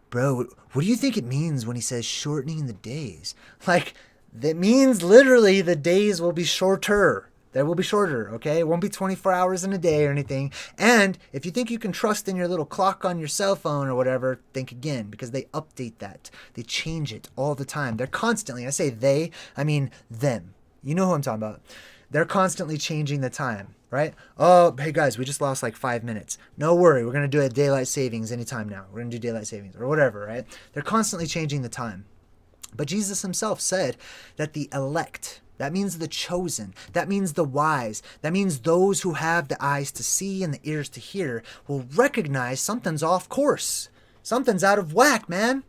Bro, what do you think it means when he says shortening the days? Like, that means literally the days will be shorter. They will be shorter, okay? It won't be 24 hours in a day or anything. And if you think you can trust in your little clock on your cell phone or whatever, think again, because they update that. They change it all the time. They're constantly, I say they, I mean them. You know who I'm talking about. They're constantly changing the time. right? Oh, hey guys, we just lost like 5 minutes. No worry, we're going to do a daylight savings anytime now. We're going to do daylight savings or whatever, right? They're constantly changing the time. But Jesus himself said that the elect, that means the chosen, that means the wise, that means those who have the eyes to see and the ears to hear, will recognize something's off course. Something's out of whack, man.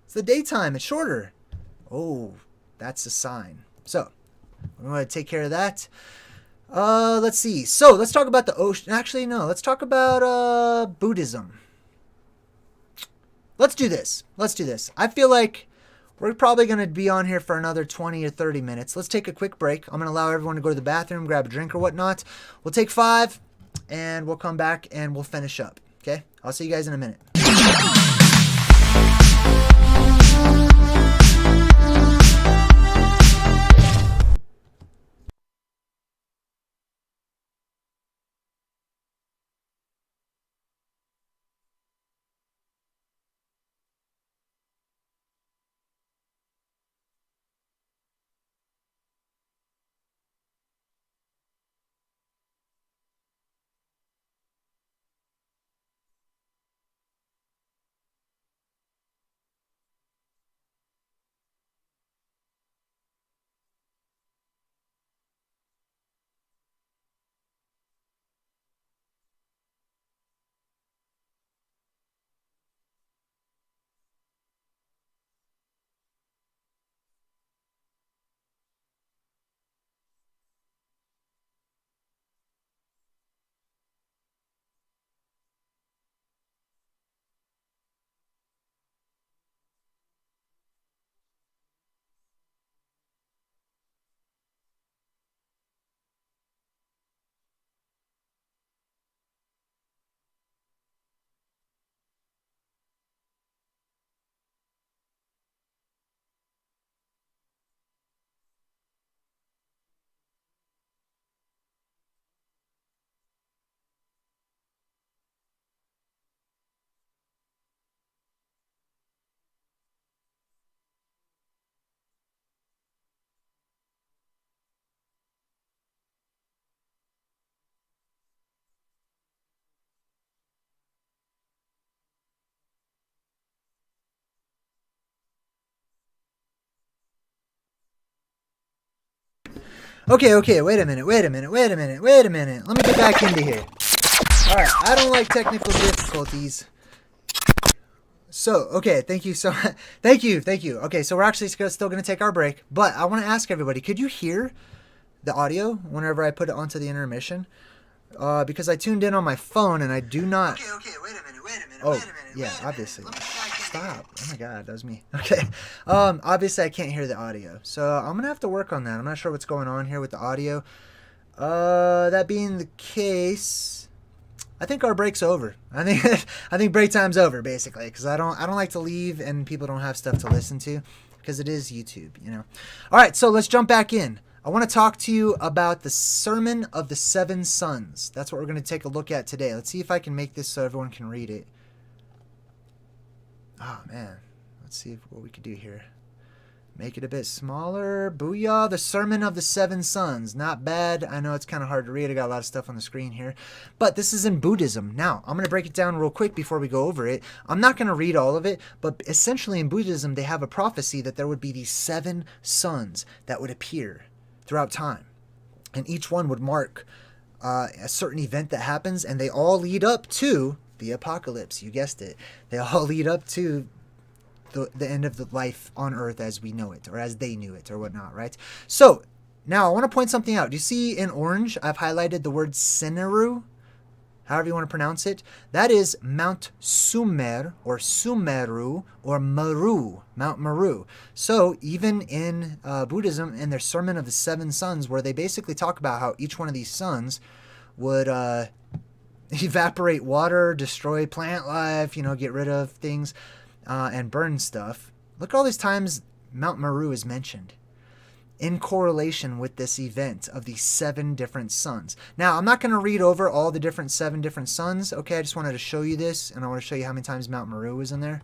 It's the daytime, it's shorter. Oh, that's a sign. So, we're going to take care of that. Let's see. So, let's talk about the ocean. Actually, no, let's talk about Buddhism. Let's do this. I feel like we're probably going to be on here for another 20 or 30 minutes. Let's take a quick break. I'm going to allow everyone to go to the bathroom, grab a drink or whatnot. We'll take 5, and we'll come back and we'll finish up. Okay? I'll see you guys in a minute. Okay, wait a minute. Let me get back into here. Alright, I don't like technical difficulties. So, okay, thank you. Thank you. Okay, so we're actually still going to take our break, but I want to ask everybody, could you hear the audio whenever I put it onto the intermission? Because I tuned in on my phone and I do not... Okay, wait a minute. Yeah, obviously. Stop. Oh my god, that was me. Okay. Obviously I can't hear the audio. So I'm going to have to work on that. I'm not sure what's going on here with the audio. That being the case, I think our break's over. I think break time's over basically, because I don't like to leave and people don't have stuff to listen to, because it is YouTube, you know. All right, so let's jump back in. I want to talk to you about the Sermon of the Seven Sons. That's what we're going to take a look at today. Let's see if I can make this so everyone can read it. Oh, man. Let's see what we could do here. Make it a bit smaller. Booyah. The Sermon of the Seven Sons. Not bad. I know it's kind of hard to read. I got a lot of stuff on the screen here. But this is in Buddhism. Now, I'm going to break it down real quick before we go over it. I'm not going to read all of it, but essentially in Buddhism, they have a prophecy that there would be these 7 sons that would appear throughout time. And each one would mark a certain event that happens, and they all lead up to the apocalypse. You guessed it. They all lead up to the end of the life on earth as we know it, or as they knew it, or whatnot, right? So, now I want to point something out. Do you see in orange, I've highlighted the word Seneru? However you want to pronounce it. That is Mount Sumer, or Sumeru, or Meru, Mount Meru. So, even in Buddhism, in their Sermon of the Seven Sons, where they basically talk about how each one of these sons would evaporate water, destroy plant life, you know, get rid of things, and burn stuff. Look at all these times Mount Meru is mentioned in correlation with this event of these 7 different sons. Now, I'm not going to read over all the 7 different sons. Okay, I just wanted to show you this, and I want to show you how many times Mount Meru is in there.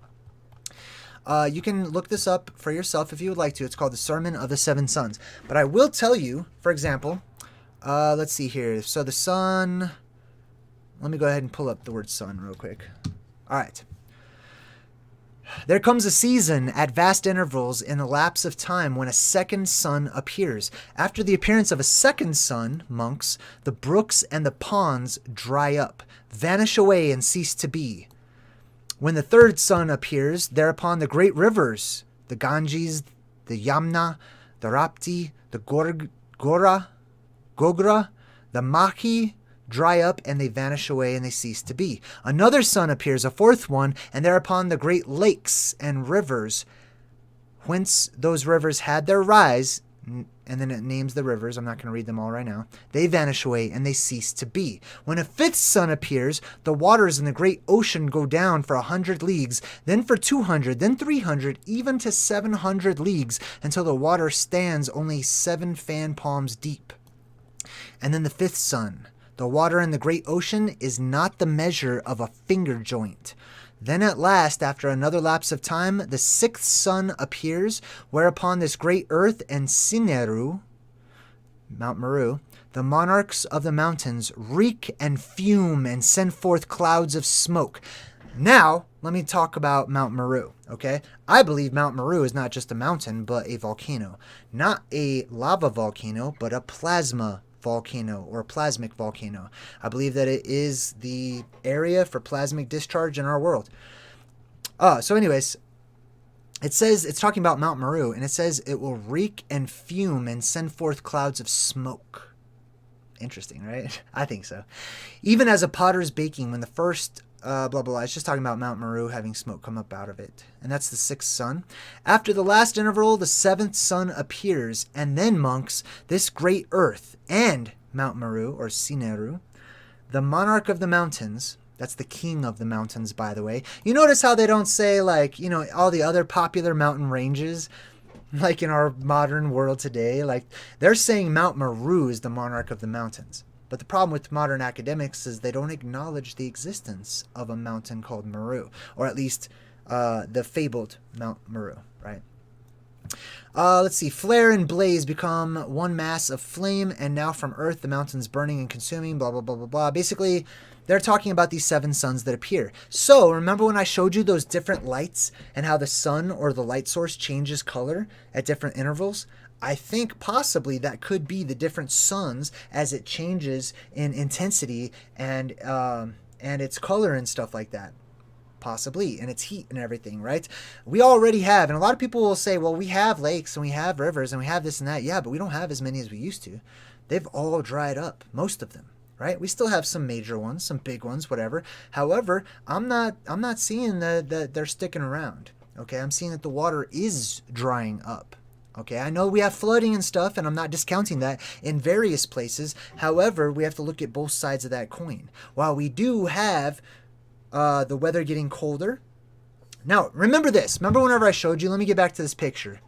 You can look this up for yourself if you would like to. It's called the Sermon of the Seven Sons. But I will tell you, for example, Let's see here. So the sun... Let me go ahead and pull up the word sun real quick. All right. There comes a season at vast intervals in the lapse of time when a second sun appears. After the appearance of a second sun, monks, the brooks and the ponds dry up, vanish away and cease to be. When the third sun appears, thereupon the great rivers, the Ganges, the Yamna, the Rapti, the Gogra, the Mahi, dry up and they vanish away and they cease to be. Another sun appears, a fourth one, and thereupon the great lakes and rivers, whence those rivers had their rise, and then it names the rivers, I'm not going to read them all right now, they vanish away and they cease to be. When a fifth sun appears, the waters in the great ocean go down for 100 leagues, then for 200, then 300, even to 700 leagues, until the water stands only 7 fan palms deep. And then the fifth sun. The water in the great ocean is not the measure of a finger joint. Then at last, after another lapse of time, the sixth sun appears, whereupon this great earth and Sineru, Mount Meru, the monarchs of the mountains, reek and fume and send forth clouds of smoke. Now, let me talk about Mount Meru, okay? I believe Mount Meru is not just a mountain, but a volcano. Not a lava volcano, but a plasma volcano or plasmic volcano. I believe that it is the area for plasmic discharge in our world. So anyways, it says, it's talking about Mount Meru, and it says it will reek and fume and send forth clouds of smoke. Interesting, right? I think so. Even as a potter's baking, when the first blah, blah, blah. It's just talking about Mount Meru having smoke come up out of it. And that's the sixth sun. After the last interval, the seventh sun appears. And then, monks, this great earth and Mount Meru, or Sineru, the monarch of the mountains, that's the king of the mountains, by the way. You notice how they don't say, like, you know, all the other popular mountain ranges, like in our modern world today. Like, they're saying Mount Meru is the monarch of the mountains. But the problem with modern academics is they don't acknowledge the existence of a mountain called Meru, or at least the fabled Mount Meru, right? Let's see. Flare and blaze become one mass of flame, and now from earth the mountains burning and consuming, blah, blah, blah, blah, blah. Basically, they're talking about these 7 suns that appear. So, remember when I showed you those different lights and how the sun or the light source changes color at different intervals? I think possibly that could be the different suns as it changes in intensity and its color and stuff like that. Possibly, and its heat and everything, right? We already have, and a lot of people will say, well, we have lakes and we have rivers and we have this and that. Yeah, but we don't have as many as we used to. They've all dried up, most of them, right? We still have some major ones, some big ones, whatever. However, I'm not seeing that they're sticking around. Okay, I'm seeing that the water is drying up. Okay, I know we have flooding and stuff, and I'm not discounting that in various places. However, we have to look at both sides of that coin. While we do have the weather getting colder. Now, remember this. Remember whenever I showed you? Let me get back to this picture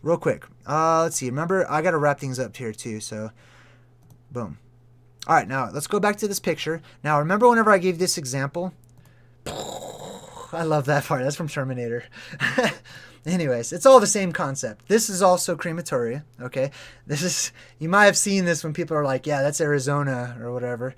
real quick. Let's see. Remember, I got to wrap things up here too, so boom. All right, now let's go back to this picture. Now, remember whenever I gave this example? I love that part. That's from Terminator. Anyways, it's all the same concept. This is also Crematoria, okay? This is, you might have seen this when people are like, yeah, that's Arizona or whatever.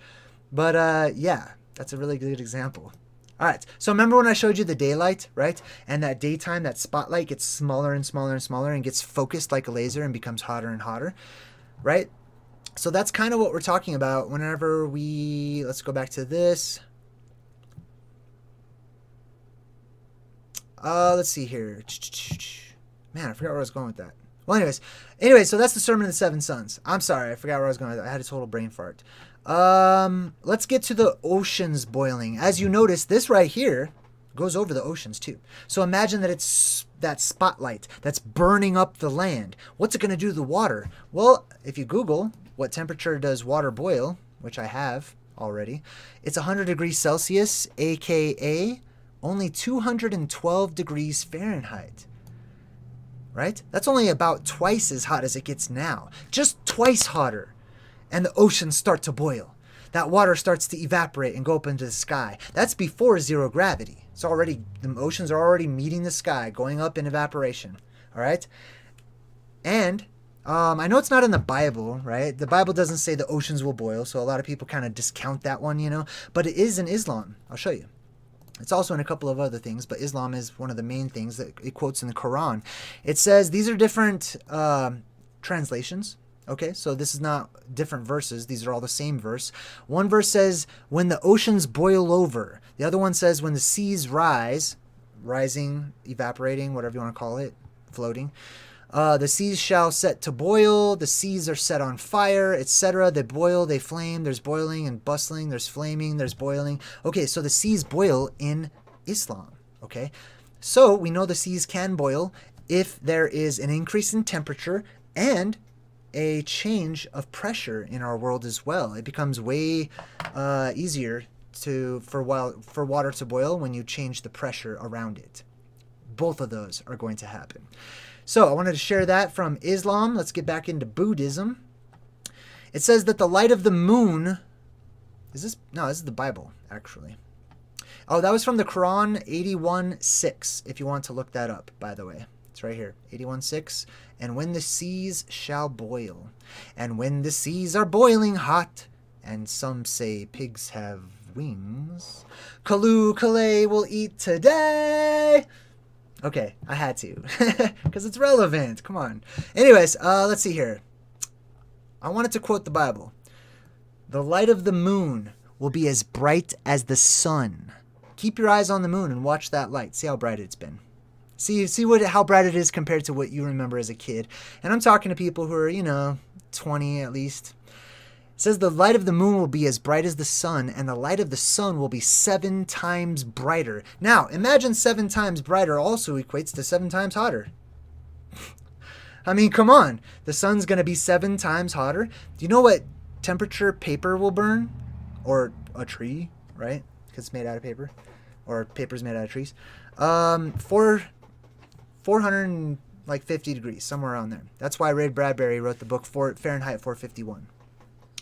But yeah, that's a really good example. All right, so remember when I showed you the daylight, right? And that daytime, that spotlight gets smaller and smaller and smaller and gets focused like a laser and becomes hotter and hotter, right? So that's kind of what we're talking about whenever we, let's go back to this. Let's see here. Man, I forgot where I was going with that. Well, anyways, so that's the Sermon of the Seven Sons. I'm sorry, I forgot where I was going with that. I had a total brain fart. Let's get to the oceans boiling. As you notice, this right here goes over the oceans too. So imagine that it's that spotlight that's burning up the land. What's it going to do to the water? Well, if you Google what temperature does water boil, which I have already, it's 100 degrees Celsius, aka only 212 degrees Fahrenheit. Right? That's only about twice as hot as it gets now. Just twice hotter. And the oceans start to boil. That water starts to evaporate and go up into the sky. That's before zero gravity. It's already, the oceans are already meeting the sky, going up in evaporation. All right? And I know it's not in the Bible, right? The Bible doesn't say the oceans will boil, so a lot of people kind of discount that one, you know. But it is in Islam. I'll show you. It's also in a couple of other things, but Islam is one of the main things that it quotes in the Quran. It says these are different translations. Okay, so this is not different verses. These are all the same verse. One verse says, when the oceans boil over. The other one says, when the seas rise, rising, evaporating, whatever you want to call it, floating. The seas shall set to boil. The seas are set on fire, etc. They boil, they flame. There's boiling and bustling. There's flaming. There's boiling. Okay, so the seas boil in Islam. Okay, so we know the seas can boil if there is an increase in temperature and a change of pressure in our world as well. It becomes way easier for water to boil when you change the pressure around it. Both of those are going to happen. So I wanted to share that from Islam. Let's get back into Buddhism. It says that the light of the moon... this is the Bible, actually. Oh, that was from the Quran 81:6, if you want to look that up, by the way. It's right here, 81:6. And when the seas shall boil, and when the seas are boiling hot, and some say pigs have wings, Kalu Kalay will eat today. Okay, I had to, because it's relevant. Come on. Anyways, let's see here. I wanted to quote the Bible. The light of the moon will be as bright as the sun. Keep your eyes on the moon and watch that light. See how bright it's been. See how bright it is compared to what you remember as a kid. And I'm talking to people who are, 20 at least. It says the light of the moon will be as bright as the sun, and the light of the sun will be 7 times brighter. Now, imagine 7 times brighter also equates to 7 times hotter. I mean, come on. The sun's going to be 7 times hotter. Do you know what temperature paper will burn? Or a tree, right? Because it's made out of paper. Or paper's made out of trees. 450 degrees, somewhere around there. That's why Ray Bradbury wrote the book Fahrenheit 451.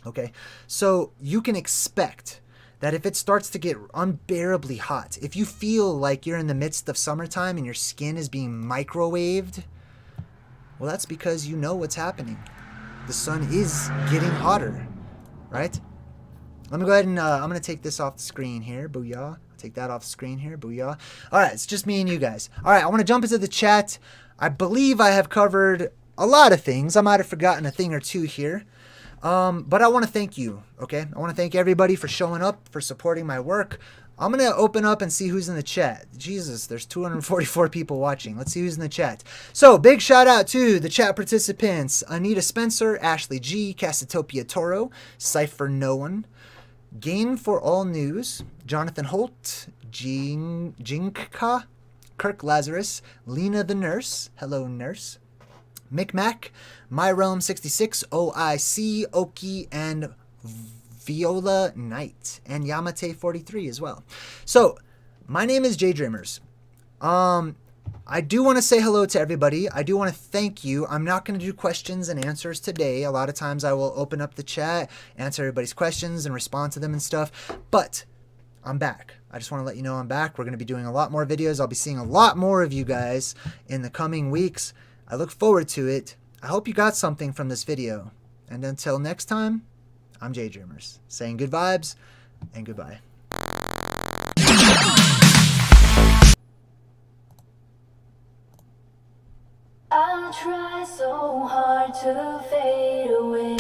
Okay, so you can expect that if it starts to get unbearably hot, if you feel like you're in the midst of summertime and your skin is being microwaved, well, that's because you know what's happening. The sun is getting hotter, right? Let me go ahead and I'm going to take this off the screen here. Booyah. Take that off the screen here. Booyah. All right, it's just me and you guys. All right, I want to jump into the chat. I believe I have covered a lot of things. I might have forgotten a thing or two here. But I want to thank you, okay? I want to thank everybody for showing up, for supporting my work. I'm going to open up and see who's in the chat. Jesus, there's 244 people watching. Let's see who's in the chat. So, big shout out to the chat participants. Anita Spencer, Ashley G, Casatopia Toro, Cypher No One, Gain for All News, Jonathan Holt, Jinkka, Kirk Lazarus, Lena the Nurse, hello nurse, Micmac, MyRealm66, OIC, Oki, and Viola Knight, and Yamate43 as well. So, my name is JayDreamerZ. I do want to say hello to everybody. I do want to thank you. I'm not going to do questions and answers today. A lot of times I will open up the chat, answer everybody's questions, and respond to them and stuff. But I'm back. I just want to let you know I'm back. We're going to be doing a lot more videos. I'll be seeing a lot more of you guys in the coming weeks. I look forward to it. I hope you got something from this video. And until next time, I'm JayDreamerZ, saying good vibes and goodbye. I try so hard to fade away.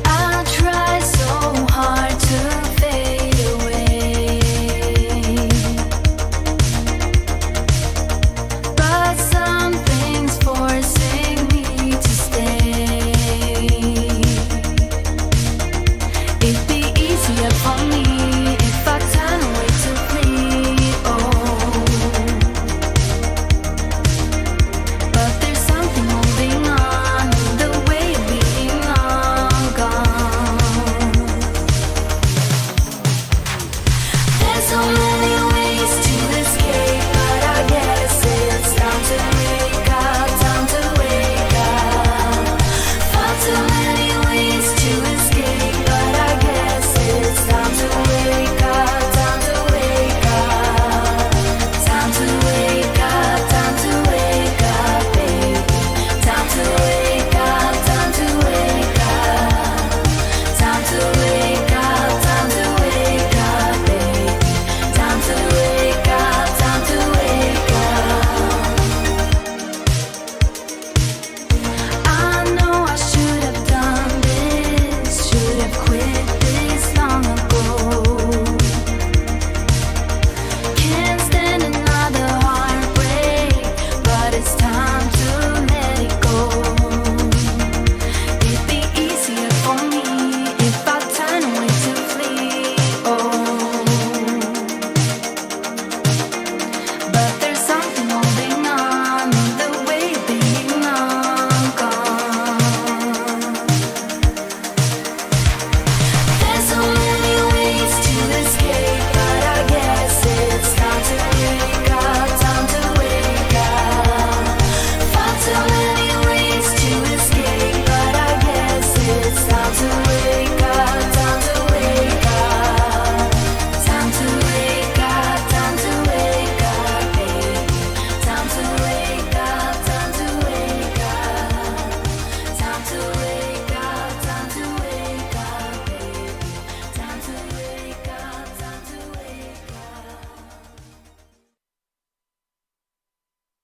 I try so hard to fade away, but something's forcing me to stay. It'd be easier for me if I turn away to flee. Oh. till